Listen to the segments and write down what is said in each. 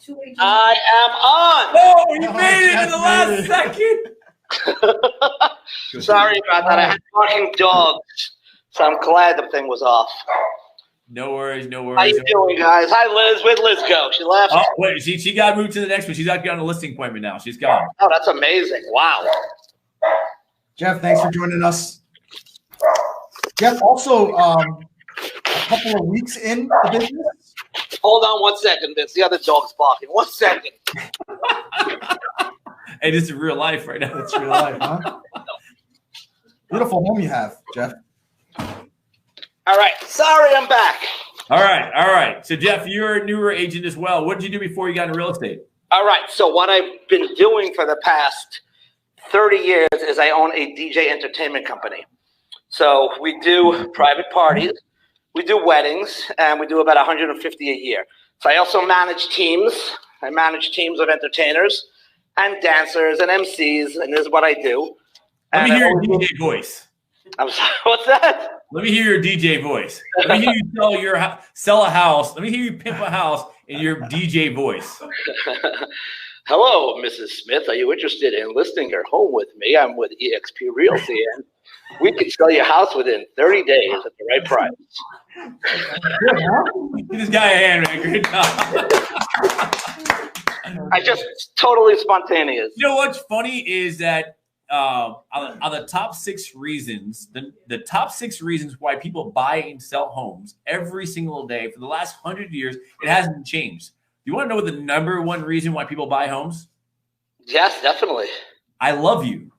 two agents. I am on. Oh, you made it in the last second. Sorry about that. I had barking dogs, so I'm glad the thing was off. No worries, no worries. How you doing, guys? Hi, Liz. Where'd Liz go? She left. Oh, wait, she got moved to the next one. She's actually on a listing appointment now. She's gone. Oh, that's amazing. Wow. Jeff, thanks for joining us. Jeff, also a couple of weeks in the business. Hold on 1 second, Vince. The other dog's barking. 1 second. Hey, this is real life right now. That's real life, huh? Beautiful home you have, Jeff. All right. Sorry, I'm back. All right. So, Jeff, you're a newer agent as well. What did you do before you got into real estate? All right. So what I've been doing for the past 30 years is I own a DJ entertainment company. So we do private parties, we do weddings, and we do about 150 a year. So I also manage teams. I manage teams of entertainers and dancers and MCs, and this is what I do. Let me hear your DJ voice. I'm sorry, what's that? Let me hear your DJ voice. Let me hear you sell a house. Let me hear you pimp a house in your DJ voice. Hello, Mrs. Smith. Are you interested in listing your home with me? I'm with Exp Realty, and we can sell your house within 30 days at the right price. Give this guy a hand, man. Great job. I just totally spontaneous. You know what's funny is that on the top 6 reasons, the top 6 reasons why people buy and sell homes every single day for the last 100 years, it hasn't changed. Do you want to know what the number 1 reason why people buy homes? Yes, definitely. I love you,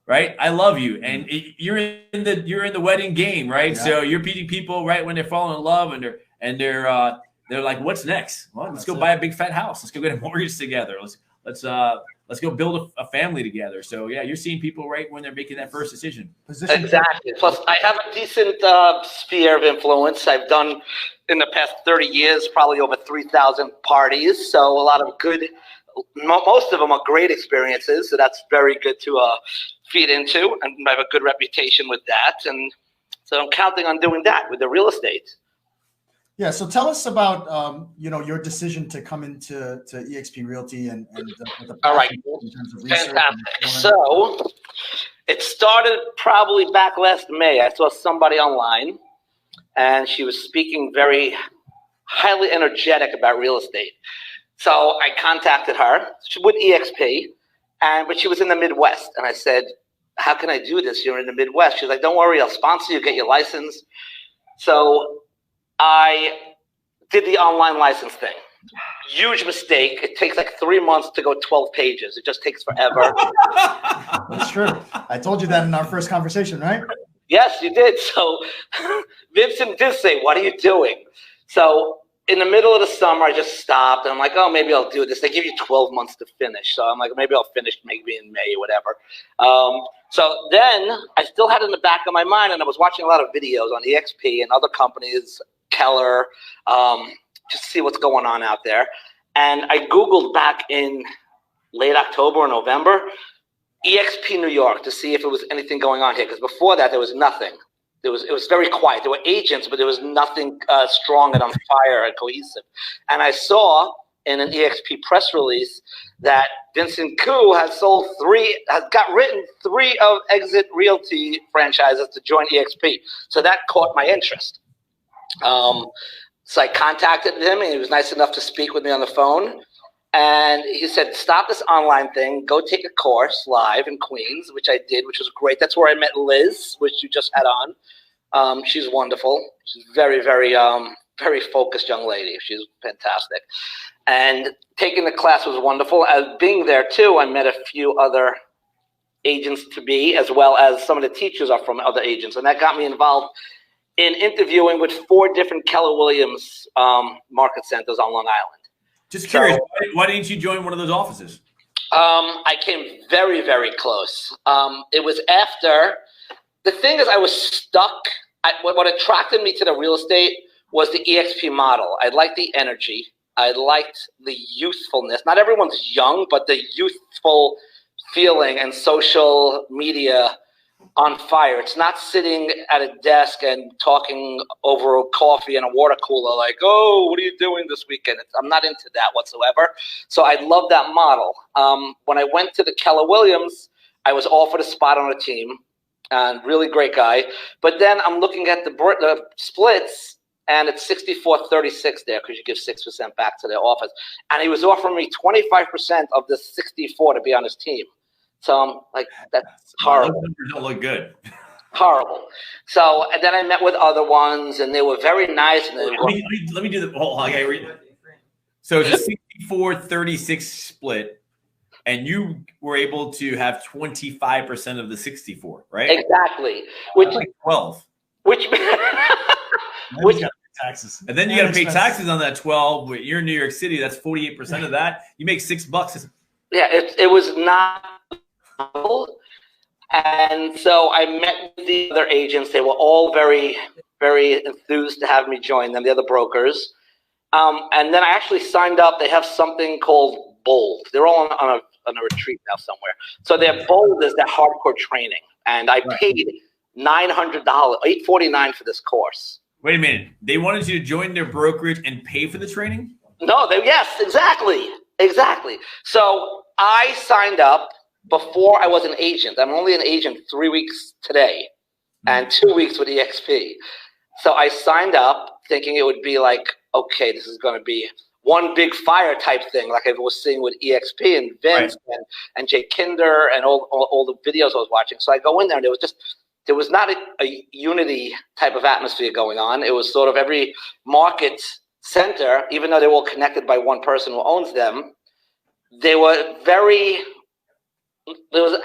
right? I love you, and you're in the wedding game, right? Yeah. So you're meeting people right when they're falling in love, and they're like, what's next? Well, let's go buy a big fat house. Let's go get a mortgage together. Let's go build a family together. So yeah, you're seeing people right when they're making that first decision. Exactly. Plus, I have a decent sphere of influence. I've done in the past 30 years probably over 3,000 parties. So a lot of good. Most of them are great experiences. So that's very good to feed into, and I have a good reputation with that. And so I'm counting on doing that with the real estate. Yeah, so tell us about your decision to come into Exp Realty and the all right, in terms of research. Fantastic. So it started probably back last May. I saw somebody online, and she was speaking very highly energetic about real estate. So I contacted her with EXP, but she was in the Midwest, and I said, "How can I do this? You're in the Midwest." She's like, "Don't worry, I'll sponsor you, get your license." So I did the online license thing. Huge mistake. It takes like 3 months to go 12 pages. It just takes forever. That's true. I told you that in our first conversation, right? Yes, you did. So Vincent did say, "What are you doing?" So in the middle of the summer, I just stopped. And I'm like, oh, maybe I'll do this. They give you 12 months to finish. So I'm like, maybe I'll finish maybe in May or whatever. So then I still had it in the back of my mind, and I was watching a lot of videos on EXP and other companies, Keller, just to see what's going on out there. And I Googled back in late October or November, EXP New York, to see if it was anything going on here. Because before that, there was nothing. It was very quiet. There were agents, but there was nothing strong and on fire and cohesive. And I saw in an EXP press release that Vincent has got written 3 of Exit Realty franchises to join EXP. So that caught my interest. So I contacted him, and he was nice enough to speak with me on the phone. And he said, "Stop this online thing. Go take a course live in Queens," which I did, which was great. That's where I met Liz, which you just had on. She's wonderful. She's very, very, very focused young lady. She's fantastic. And taking the class was wonderful. As being there too, I met a few other agents-to-be, as well as some of the teachers are from other agents, and that got me involved in interviewing with 4 different Keller Williams market centers on Long Island. Just curious, why didn't you join one of those offices? I came very, very close. It was after. The thing is, I was stuck. What attracted me to the real estate was the EXP model. I liked the energy. I liked the youthfulness. Not everyone's young, but the youthful feeling and social media on fire. It's not sitting at a desk and talking over a coffee and a water cooler like, oh, what are you doing this weekend? I'm not into that whatsoever. So I love that model. When I went to the Keller Williams, I was offered a spot on a team, and really great guy. But then I'm looking at the splits, and it's 64-36 there because you give 6% back to their office. And he was offering me 25% of the 64 to be on his team. So I'm like, that's horrible. Those numbers don't look good. Horrible. So, and then I met with other ones, and they were very nice. And let me do the whole. I gotta read. So it's a 64-36 split, and you were able to have 25% of the 64, right? Exactly. Which like 12. Which taxes. And then you got to pay taxes on that 12. You're in New York City. That's 48% of that. You make $6. Yeah, it was not. And so I met with the other agents. They were all very, very enthused to have me join them, the other brokers. And then I actually signed up. They have something called Bold. They're all on a retreat now somewhere. So their Bold is their hardcore training. And I paid $900, $849 for this course. Wait a minute. They wanted you to join their brokerage and pay for the training? No, yes, exactly. Exactly. So I signed up before I was an agent. I'm only an agent 3 weeks today and 2 weeks with EXP. So I signed up thinking it would be like, okay, this is going to be one big fire type thing, like I was seeing with EXP and Vince and Jay Kinder and all the videos I was watching. So I go in there, and there was not a unity type of atmosphere going on. It was sort of every market center, even though they were all connected by one person who owns them, there was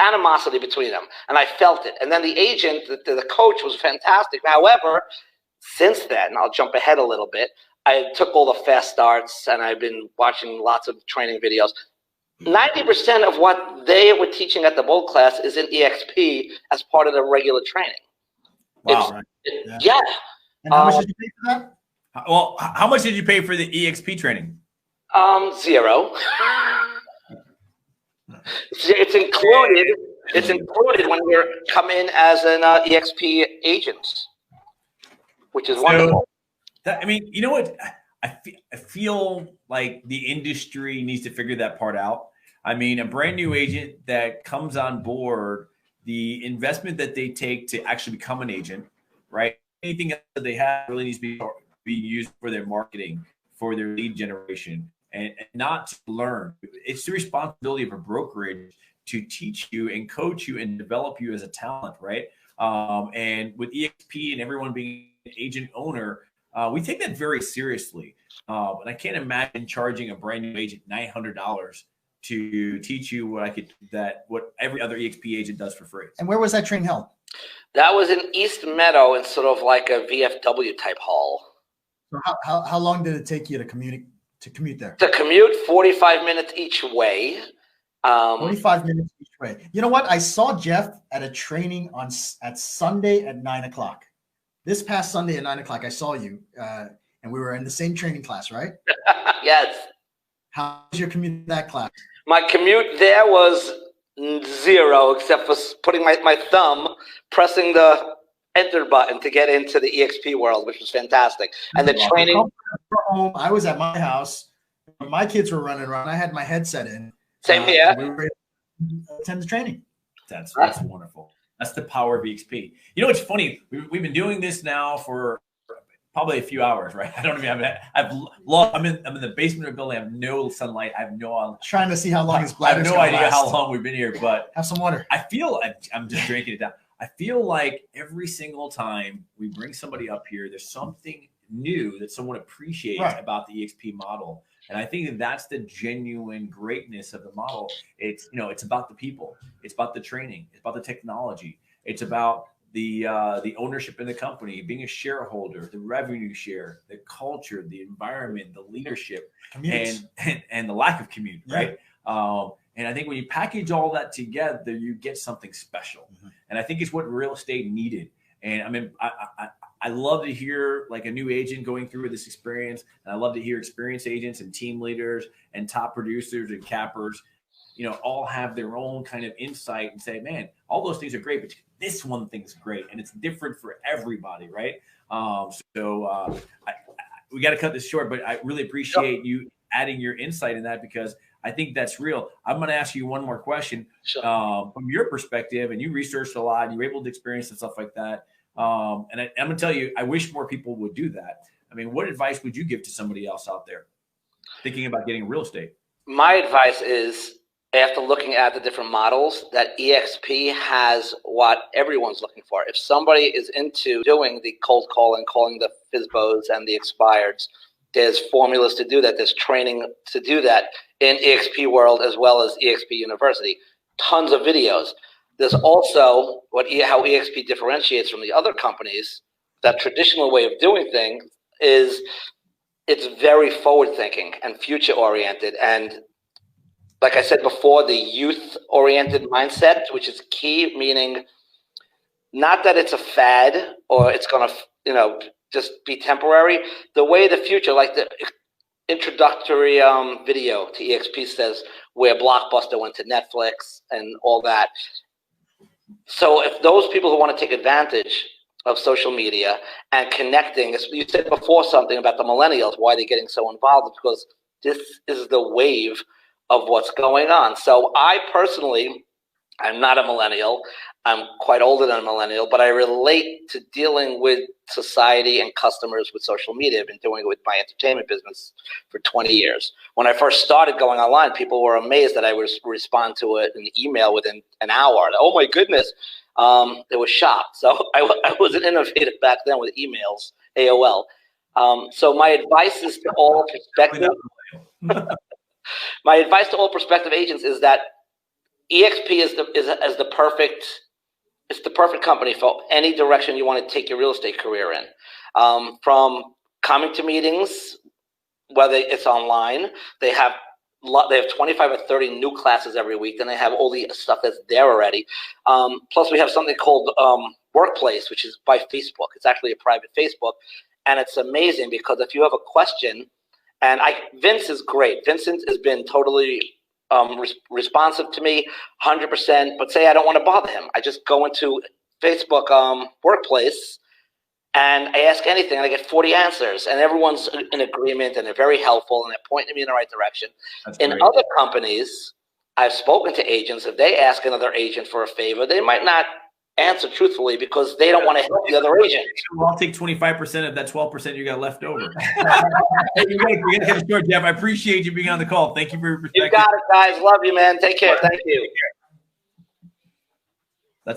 animosity between them, and I felt it. And then the agent, the coach, was fantastic. However, since then, I'll jump ahead a little bit. I took all the fast starts, and I've been watching lots of training videos. 90% of what they were teaching at the Bold class is in EXP as part of the regular training. Wow. Yeah. And how much did you pay for that? Well, how much did you pay for the EXP training? $0. It's included. It's included when you come in as an EXP agent, which is wonderful. I mean, you know what? I feel like the industry needs to figure that part out. I mean, a brand new agent that comes on board, the investment that they take to actually become an agent, right? Anything else that they have really needs to be used for their marketing, for their lead generation, and not to learn. It's the responsibility of a brokerage to teach you and coach you and develop you as a talent, right? And with EXP and everyone being an agent owner, we take that very seriously. And I can't imagine charging a brand new agent $900 to teach you what every other EXP agent does for free. And where was that training held? That was in East Meadow in sort of like a VFW type hall. So how long did it take you to commute there? To commute, 45 minutes each way. 45 minutes each way. You know what? I saw Jeff at a training at Sunday at 9 o'clock. This past Sunday at 9 o'clock, I saw you, and we were in the same training class, right? Yes. How was your commute in that class? My commute there was 0, except for putting my thumb, pressing the enter button to get into the EXP world, which was fantastic. And the training. Home, I was at my house. My kids were running around. I had my headset in. Same here. We were able to attend the training. That's wonderful. That's the power of EXP. You know what's funny? We've been doing this now for probably a few hours, right? I don't even I'm in the basement of the building. I have no sunlight. I have no. Trying to see how long his I have bladder's no idea last. how long we've been here, but have some water. I feel I'm just drinking it down. I feel like every single time we bring somebody up here, there's something new that someone appreciates about the EXP model. And I think that's the genuine greatness of the model. It's about the people. It's about the training. It's about the technology. It's about the ownership in the company, being a shareholder, the revenue share, the culture, the environment, the leadership, and the lack of commute, right? And I think when you package all that together, you get something special. Mm-hmm. And I think it's what real estate needed. And I mean, I love to hear like a new agent going through this experience. And I love to hear experienced agents and team leaders and top producers and cappers, all have their own kind of insight and say, man, all those things are great, but this one thing's great, and it's different for everybody, right? We got to cut this short, but I really appreciate you adding your insight in that, because I think that's real. I'm going to ask you one more question from your perspective, and you researched a lot, and you were able to experience and stuff like that. And I'm going to tell you, I wish more people would do that. I mean, what advice would you give to somebody else out there thinking about getting real estate? My advice is, after looking at the different models, that EXP has what everyone's looking for. If somebody is into doing the cold calling, calling the FSBOs and the expireds, there's formulas to do that. There's training to do that in EXP World as well as EXP University. Tons of videos. There's also how EXP differentiates from the other companies. That traditional way of doing things is it's very forward-thinking and future-oriented. And like I said before, the youth-oriented mindset, which is key, meaning not that it's a fad or it's going to, just be temporary. The way the future, like the introductory video to EXP says, where Blockbuster went to Netflix and all that. So if those people who want to take advantage of social media and connecting, you said before something about the millennials, why they're getting so involved, because this is the wave of what's going on. So I personally, I'm not a millennial. I'm quite older than a millennial, but I relate to dealing with society and customers with social media. I've been doing it with my entertainment business for 20 years. When I first started going online, people were amazed that I would respond to an email within an hour. Oh my goodness. They were shocked. So I was an innovative back then with emails, AOL. So my advice is to all prospective my advice to all prospective agents is that EXP is the perfect company for any direction you want to take your real estate career in. From coming to meetings, whether it's online, they have 25 or 30 new classes every week. Then they have all the stuff that's there already. Plus, we have something called Workplace, which is by Facebook. It's actually a private Facebook, and it's amazing because if you have a question, and Vince is great. Vincent has been totally responsive to me, 100%. But say I don't want to bother him, I just go into Facebook Workplace and I ask anything, and I get 40 answers, and everyone's in agreement, and they're very helpful, and they're pointing me in the right direction. In other companies, I've spoken to agents. If they ask another agent for a favor, they might not answer truthfully because they don't want to help the other agent. Well, I'll take 25% of that 12% you got left over. Hey, we got to get it short, Jeff. I appreciate you being on the call. Thank you for your perspective. You got it, guys. Love you, man. Take care. Thank you.